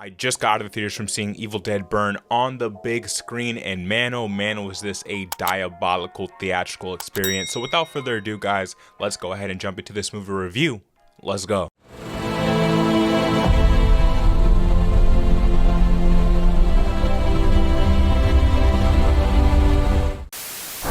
I just got out of the theaters from seeing Evil Dead Burn on the big screen, and man oh man was this a diabolical theatrical experience. So without further ado guys, let's go ahead and jump into this movie review. Let's go.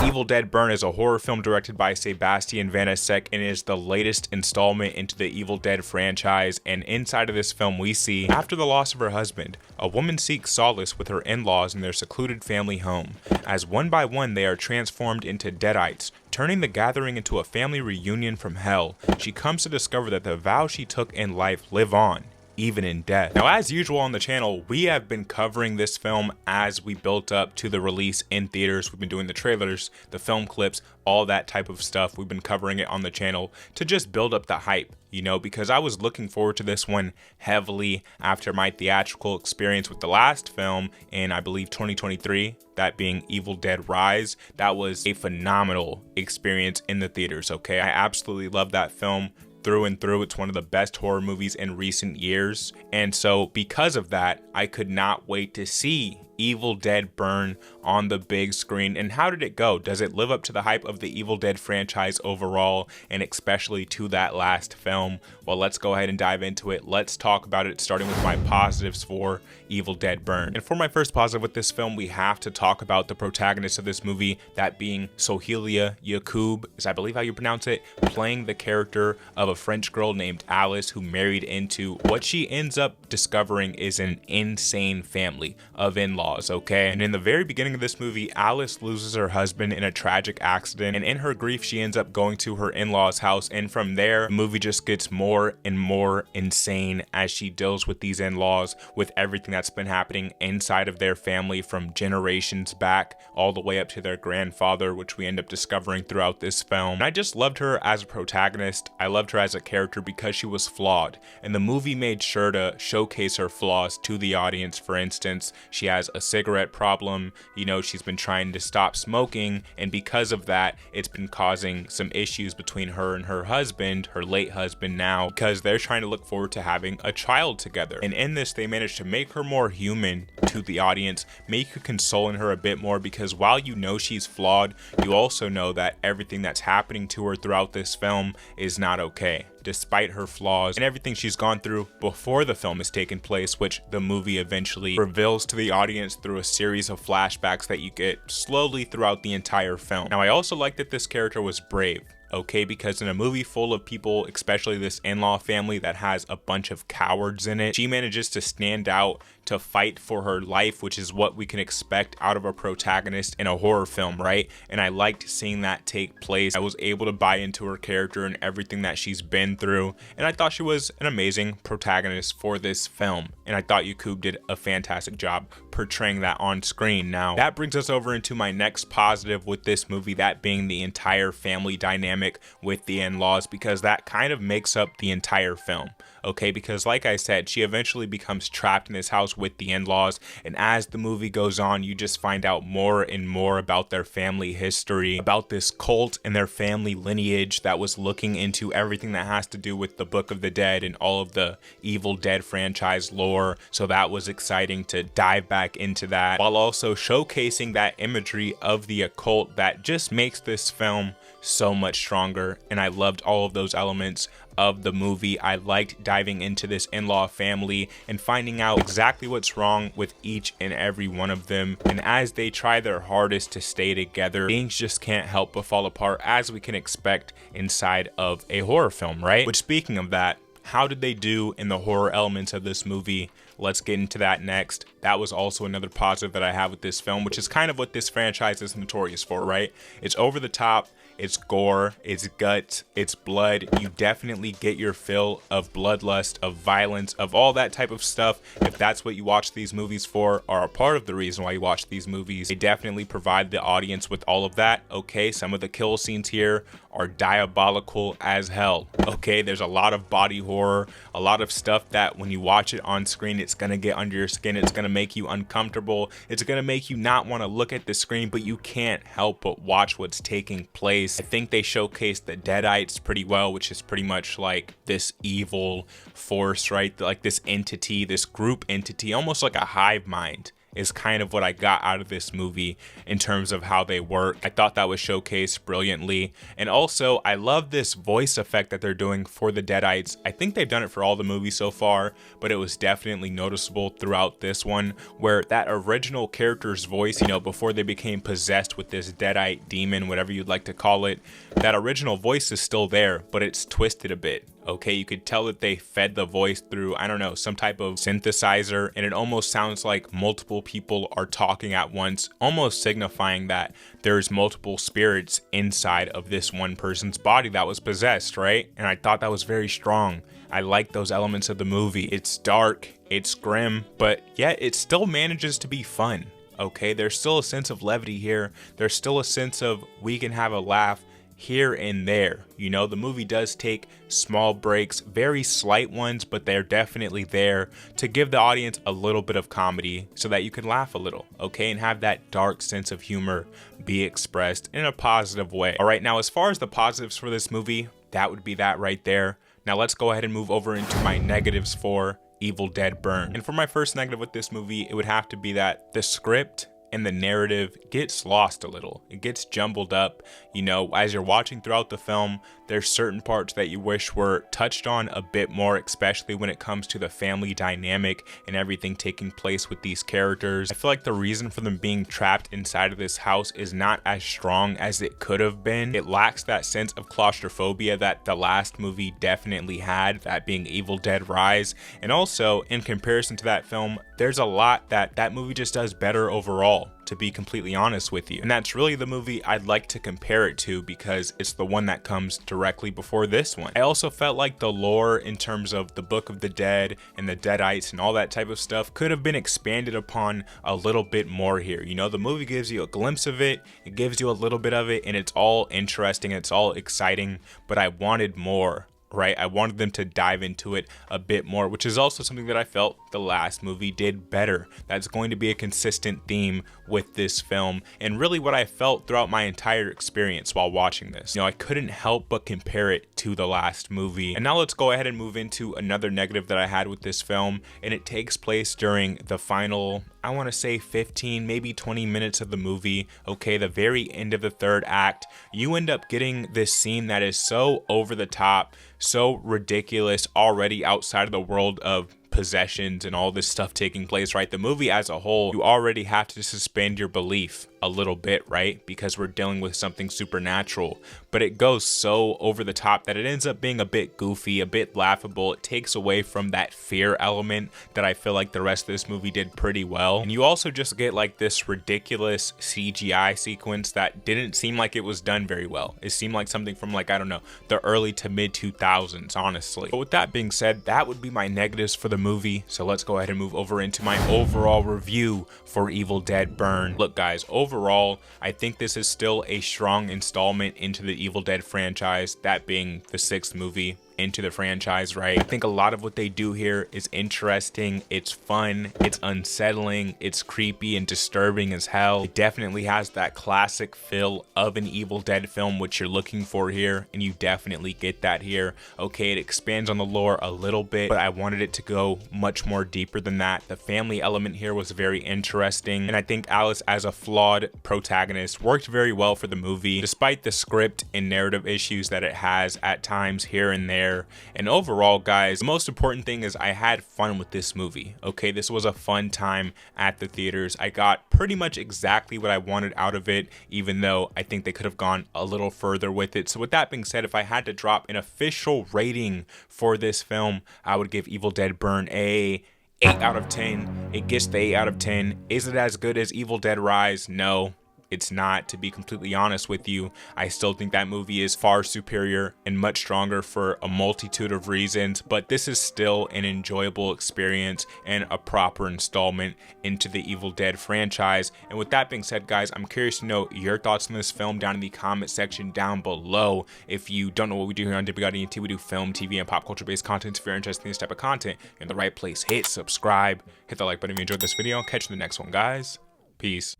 Evil Dead Burn is a horror film directed by Sébastien Vaniček and is the latest installment into the Evil Dead franchise. And inside of this film we see, after the loss of her husband, a woman seeks solace with her in-laws in their secluded family home. As one by one they are transformed into Deadites, turning the gathering into a family reunion from hell. She comes to discover that the vows she took in life live on, even in death. Now, as usual on the channel, we have been covering this film as we built up to the release in theaters. We've been doing the trailers, the film clips, all that type of stuff. We've been covering it on the channel to just build up the hype, you know, because I was looking forward to this one heavily after my theatrical experience with the last film in, I believe, 2023, that being Evil Dead Rise. That was a phenomenal experience in the theaters, okay? I absolutely love that film through and through. It's one of the best horror movies in recent years, and so because of that, I could not wait to see Evil Dead Burn on the big screen. And how did it go? Does it live up to the hype of the Evil Dead franchise overall, and especially to that last film? Well, let's go ahead and dive into it. Let's talk about it, starting with my positives for Evil Dead Burn. And for my first positive with this film, we have to talk about the protagonist of this movie, that being Sohelia Yacoub, is I believe how you pronounce it, playing the character of a French girl named Alice who married into what she ends up discovering is an insane family of in-laws, okay? And in the very beginning of this movie, Alice loses her husband in a tragic accident, and in her grief she ends up going to her in-laws house, and from there the movie just gets more and more insane as she deals with these in-laws, with everything that's been happening inside of their family from generations back all the way up to their grandfather, which we end up discovering throughout this film. And I just loved her as a protagonist. I loved her as a character because she was flawed, and the movie made sure to showcase her flaws to the audience. For instance, she has a cigarette problem, you know, she's been trying to stop smoking, and because of that it's been causing some issues between her and her husband, her late husband now, because they're trying to look forward to having a child together. And in this they managed to make her more human to the audience, make you console in her a bit more, because while you know she's flawed, you also know that everything that's happening to her throughout this film is not okay, despite her flaws and everything she's gone through before the film has taken place, which the movie eventually reveals to the audience through a series of flashbacks that you get slowly throughout the entire film. Now, I also like that this character was brave, okay, because in a movie full of people, especially this in-law family that has a bunch of cowards in it, she manages to stand out, to fight for her life, which is what we can expect out of a protagonist in a horror film, right? And I liked seeing that take place. I was able to buy into her character and everything that she's been through, and I thought she was an amazing protagonist for this film, and I thought Yacoub did a fantastic job portraying that on screen. Now, that brings us over into my next positive with this movie, that being the entire family dynamic with the in-laws, because that kind of makes up the entire film, okay? Because like I said, she eventually becomes trapped in this house with the in-laws, and as the movie goes on, you just find out more and more about their family history, about this cult and their family lineage that was looking into everything that has to do with the Book of the Dead and all of the Evil Dead franchise lore. So that was exciting to dive back into that, while also showcasing that imagery of the occult that just makes this film so much stronger. And I loved all of those elements of the movie. I liked diving into this in-law family and finding out exactly what's wrong with each and every one of them, and as they try their hardest to stay together, things just can't help but fall apart, as we can expect inside of a horror film, right? Which, speaking of that, how did they do in the horror elements of this movie? Let's get into that next. That was also another positive that I have with this film, which is kind of what this franchise is notorious for, right? It's over the top, it's gore, it's guts, it's blood. You definitely get your fill of bloodlust, of violence, of all that type of stuff. If that's what you watch these movies for, or a part of the reason why you watch these movies, they definitely provide the audience with all of that, okay? Some of the kill scenes here are diabolical as hell, okay? There's a lot of body horror, a lot of stuff that when you watch it on screen, it's gonna get under your skin, it's gonna make you uncomfortable, it's gonna make you not want to look at the screen, but you can't help but watch what's taking place. place. I think they showcased the Deadites pretty well, which is pretty much like this evil force, right? Like this entity, this group entity, almost like a hive mind, is kind of what I got out of this movie in terms of how they work. I thought that was showcased brilliantly. And also, I love this voice effect that they're doing for the Deadites. I think they've done it for all the movies so far, but it was definitely noticeable throughout this one, where that original character's voice, you know, before they became possessed with this Deadite demon, whatever you'd like to call it, that original voice is still there, but it's twisted a bit. Okay, you could tell that they fed the voice through, I don't know, some type of synthesizer, and it almost sounds like multiple people are talking at once, almost signifying that there's multiple spirits inside of this one person's body that was possessed, right? And I thought that was very strong. I like those elements of the movie. It's dark, it's grim, but yet it still manages to be fun. Okay, there's still a sense of levity here. There's still a sense of we can have a laugh here and there. You know, the movie does take small breaks, very slight ones, but they're definitely there to give the audience a little bit of comedy so that you can laugh a little, okay, and have that dark sense of humor be expressed in a positive way. All right, now as far as the positives for this movie, that would be that right there. Now let's go ahead and move over into my negatives for Evil Dead Burn. And for my first negative with this movie, it would have to be that the script and the narrative gets lost a little. It gets jumbled up. You know, as you're watching throughout the film, there's certain parts that you wish were touched on a bit more, especially when it comes to the family dynamic and everything taking place with these characters. I feel like the reason for them being trapped inside of this house is not as strong as it could have been. It lacks that sense of claustrophobia that the last movie definitely had, that being Evil Dead Rise. And also, in comparison to that film, there's a lot that movie just does better overall, to be completely honest with you. And that's really the movie I'd like to compare it to because it's the one that comes directly before this one. I also felt like the lore in terms of the Book of the Dead and the Deadites and all that type of stuff could have been expanded upon a little bit more here. You know, the movie gives you a glimpse of it, it gives you a little bit of it, and it's all interesting, it's all exciting, but I wanted more. Right, I wanted them to dive into it a bit more, which is also something that I felt the last movie did better. That's going to be a consistent theme with this film, and really what I felt throughout my entire experience while watching this. You know, I couldn't help but compare it to the last movie. And now let's go ahead and move into another negative that I had with this film, and it takes place during the final, I want to say 15, maybe 20 minutes of the movie. Okay, the very end of the third act, you end up getting this scene that is so over the top, so ridiculous, already outside of the world of possessions and all this stuff taking place, right? The movie as a whole, you already have to suspend your belief a little bit, right? Because we're dealing with something supernatural, but it goes so over the top that it ends up being a bit goofy, a bit laughable. It takes away from that fear element that I feel like the rest of this movie did pretty well. And you also just get like this ridiculous CGI sequence that didn't seem like it was done very well. It seemed like something from like, I don't know, the early to mid 2000s, honestly. But with that being said, that would be my negatives for the movie. So let's go ahead and move over into my overall review for Evil Dead Burn. Look guys, overall, I think this is still a strong installment into the Evil Dead franchise, that being the 6th movie into the franchise, right? I think a lot of what they do here is interesting, it's fun, it's unsettling, it's creepy and disturbing as hell. It definitely has that classic feel of an Evil Dead film, which you're looking for here, and you definitely get that here. Okay, it expands on the lore a little bit, but I wanted it to go much more deeper than that. The family element here was very interesting, and I think Alice as a flawed protagonist worked very well for the movie, despite the script and narrative issues that it has at times here and there. And overall, guys, the most important thing is I had fun with this movie. Okay, this was a fun time at the theaters. I got pretty much exactly what I wanted out of it, even though I think they could have gone a little further with it. So with that being said, if I had to drop an official rating for this film, I would give Evil Dead Burn a 8 out of 10. It gets the 8 out of 10. Is it as good as Evil Dead Rise? No. It's not, to be completely honest with you. I still think that movie is far superior and much stronger for a multitude of reasons, but this is still an enjoyable experience and a proper installment into the Evil Dead franchise. And with that being said, guys, I'm curious to know your thoughts on this film down in the comment section down below. If you don't know what we do here on Demigod ENT, we do film, TV, and pop culture based content. If you're interested in this type of content, you're in the right place. Hit subscribe, hit the like button if you enjoyed this video. Catch you in the next one, guys. Peace.